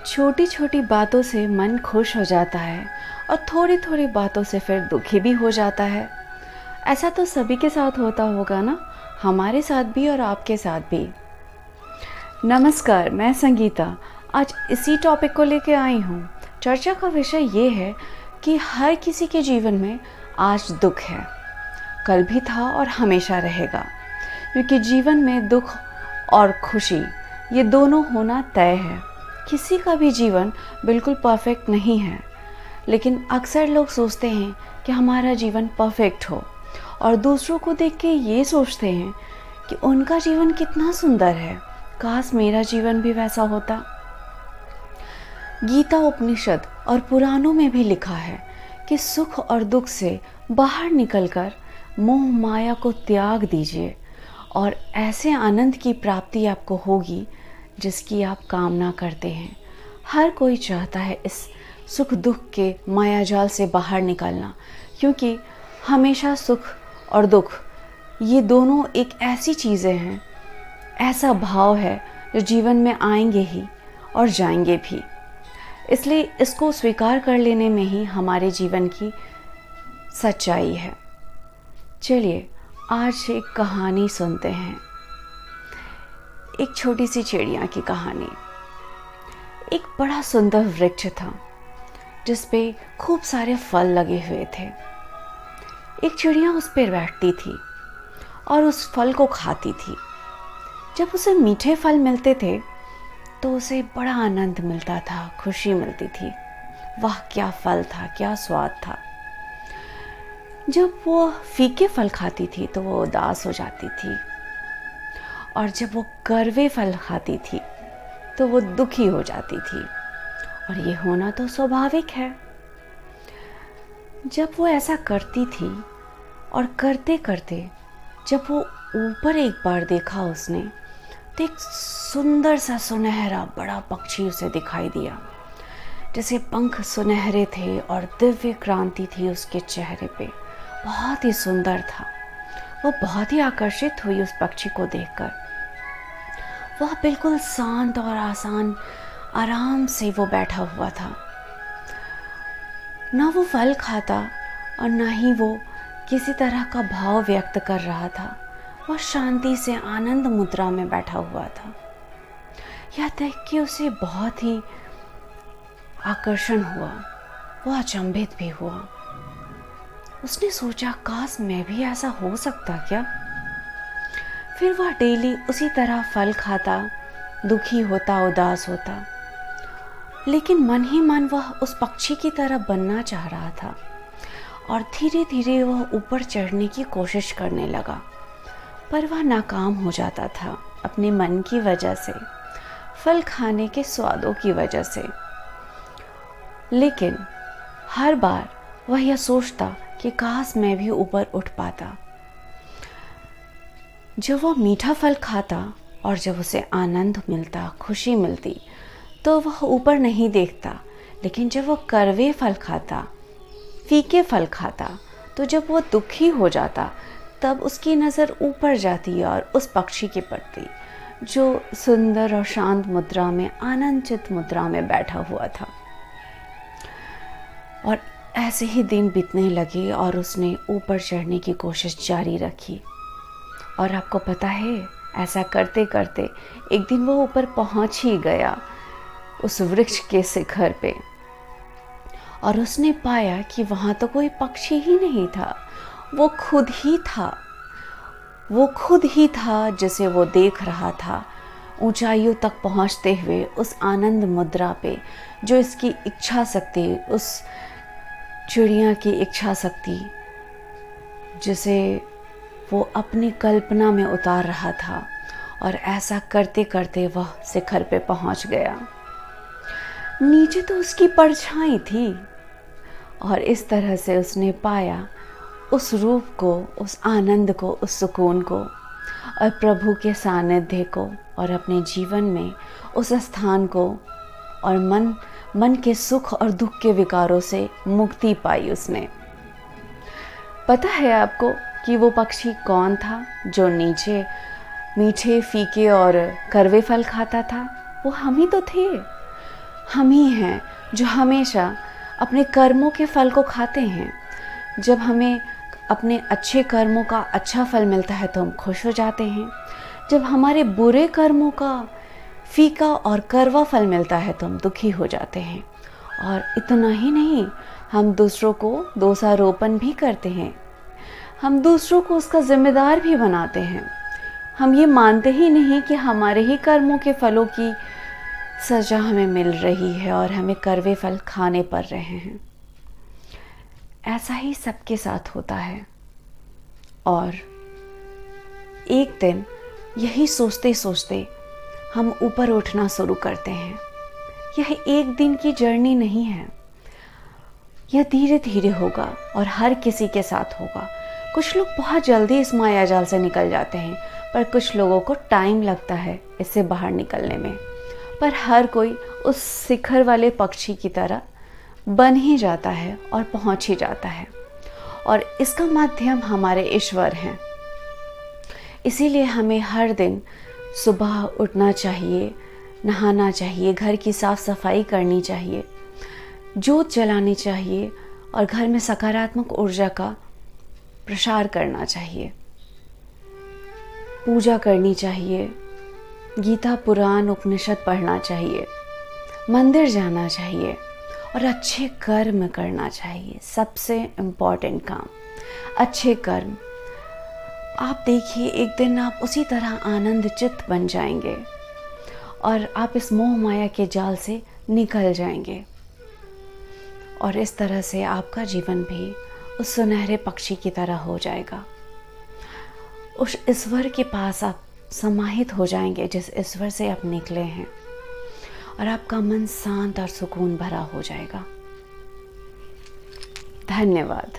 छोटी छोटी बातों से मन खुश हो जाता है और थोड़ी थोड़ी बातों से फिर दुखी भी हो जाता है। ऐसा तो सभी के साथ होता होगा ना, हमारे साथ भी और आपके साथ भी। नमस्कार, मैं संगीता आज इसी टॉपिक को लेके आई हूँ। चर्चा का विषय ये है कि हर किसी के जीवन में आज दुख है, कल भी था और हमेशा रहेगा, क्योंकि जीवन में दुख और खुशी ये दोनों होना तय है। किसी का भी जीवन बिल्कुल परफेक्ट नहीं है, लेकिन अक्सर लोग सोचते हैं कि हमारा जीवन परफेक्ट हो और दूसरों को देख के ये सोचते हैं कि उनका जीवन कितना सुंदर है, काश मेरा जीवन भी वैसा होता। गीता उपनिषद और पुराणों में भी लिखा है कि सुख और दुख से बाहर निकलकर मोह माया को त्याग दीजिए और ऐसे आनंद की प्राप्ति आपको होगी जिसकी आप कामना करते हैं। हर कोई चाहता है इस सुख दुख के मायाजाल से बाहर निकलना, क्योंकि हमेशा सुख और दुख ये दोनों एक ऐसी चीज़ें हैं, ऐसा भाव है जो जीवन में आएंगे ही और जाएंगे भी। इसलिए इसको स्वीकार कर लेने में ही हमारे जीवन की सच्चाई है। चलिए आज एक कहानी सुनते हैं, एक छोटी सी चिड़िया की कहानी। एक बड़ा सुंदर वृक्ष था जिस पे खूब सारे फल लगे हुए थे। एक चिड़िया उस पर बैठती थी और उस फल को खाती थी। जब उसे मीठे फल मिलते थे तो उसे बड़ा आनंद मिलता था, खुशी मिलती थी। वाह क्या फल था, क्या स्वाद था। जब वो फीके फल खाती थी तो वो उदास हो जाती थी, और जब वो कड़वे फल खाती थी तो वो दुखी हो जाती थी, और ये होना तो स्वाभाविक है। जब वो ऐसा करती थी और करते करते जब वो ऊपर एक बार देखा उसने, तो एक सुंदर सा सुनहरा बड़ा पक्षी उसे दिखाई दिया। जैसे पंख सुनहरे थे और दिव्य क्रांति थी उसके चेहरे पे, बहुत ही सुंदर था। वो बहुत ही आकर्षित हुई उस पक्षी को देखकर। वह बिल्कुल शांत और आराम से वो बैठा हुआ था। ना वो फल खाता और ना ही वो किसी तरह का भाव व्यक्त कर रहा था। वह शांति से आनंद मुद्रा में बैठा हुआ था। यह देख के उसे बहुत ही आकर्षण हुआ, वह अचंभित भी हुआ। उसने सोचा, काश मैं भी ऐसा हो सकता क्या। फिर वह डेली उसी तरह फल खाता, दुखी होता, उदास होता, लेकिन मन ही मन वह उस पक्षी की तरह बनना चाह रहा था। और धीरे धीरे वह ऊपर चढ़ने की कोशिश करने लगा, पर वह नाकाम हो जाता था अपने मन की वजह से, फल खाने के स्वादों की वजह से। लेकिन हर बार वह यह सोचता कि काश मैं भी ऊपर उठ पाता। जब वह मीठा फल खाता और जब उसे आनंद मिलता, खुशी मिलती, तो वह ऊपर नहीं देखता। लेकिन जब वह कड़वे फल खाता, फीके फल खाता, तो जब वो दुखी हो जाता तब उसकी नज़र ऊपर जाती और उस पक्षी के प्रति जो सुंदर और शांत मुद्रा में, आनंदचित मुद्रा में बैठा हुआ था। और ऐसे ही दिन बीतने लगे और उसने ऊपर चढ़ने की कोशिश जारी रखी। और आपको पता है, ऐसा करते करते एक दिन वो ऊपर पहुंच ही गया उस वृक्ष के शिखर पे, और उसने पाया कि वहाँ तो कोई पक्षी ही नहीं था, वो खुद ही था। वो खुद ही था जिसे वो देख रहा था, ऊंचाइयों तक पहुँचते हुए उस आनंद मुद्रा पे, जो इसकी इच्छा शक्ति, उस चिड़िया की इच्छा शक्ति जिसे वो अपनी कल्पना में उतार रहा था। और ऐसा करते करते वह शिखर पे पहुंच गया। नीचे तो उसकी परछाई थी, और इस तरह से उसने पाया उस रूप को, उस आनंद को, उस सुकून को और प्रभु के सानिध्य को, और अपने जीवन में उस स्थान को, और मन के सुख और दुख के विकारों से मुक्ति पाई उसने। पता है आपको कि वो पक्षी कौन था जो नीचे मीठे, फीके और कड़वे फल खाता था? वो हम ही तो थे। हम ही हैं जो हमेशा अपने कर्मों के फल को खाते हैं। जब हमें अपने अच्छे कर्मों का अच्छा फल मिलता है तो हम खुश हो जाते हैं। जब हमारे बुरे कर्मों का फीका और कड़वा फल मिलता है तो हम दुखी हो जाते हैं। और इतना ही नहीं, हम दूसरों को दोषारोपण भी करते हैं। हम दूसरों को उसका जिम्मेदार भी बनाते हैं। हम ये मानते ही नहीं कि हमारे ही कर्मों के फलों की सज़ा हमें मिल रही है और हमें कड़वे फल खाने पड़ रहे हैं। ऐसा ही सबके साथ होता है। और एक दिन यही सोचते सोचते हम ऊपर उठना शुरू करते हैं। यह एक दिन की जर्नी नहीं है, यह धीरे धीरे होगा और हर किसी के साथ होगा। कुछ लोग बहुत जल्दी इस माया जाल से निकल जाते हैं, पर कुछ लोगों को टाइम लगता है इससे बाहर निकलने में। पर हर कोई उस शिखर वाले पक्षी की तरह बन ही जाता है और पहुंच ही जाता है। और इसका माध्यम हमारे ईश्वर हैं। इसीलिए हमें हर दिन सुबह उठना चाहिए, नहाना चाहिए, घर की साफ सफाई करनी चाहिए, जोत जलानी चाहिए और घर में सकारात्मक ऊर्जा का प्रसार करना चाहिए, पूजा करनी चाहिए, गीता पुराण उपनिषद पढ़ना चाहिए, मंदिर जाना चाहिए और अच्छे कर्म करना चाहिए। सबसे इम्पॉर्टेंट काम अच्छे कर्म। आप देखिए, एक दिन आप उसी तरह आनंदचित बन जाएंगे और आप इस मोह माया के जाल से निकल जाएंगे। और इस तरह से आपका जीवन भी उस सुनहरे पक्षी की तरह हो जाएगा। उस ईश्वर के पास आप समाहित हो जाएंगे जिस ईश्वर से आप निकले हैं, और आपका मन शांत और सुकून भरा हो जाएगा। धन्यवाद।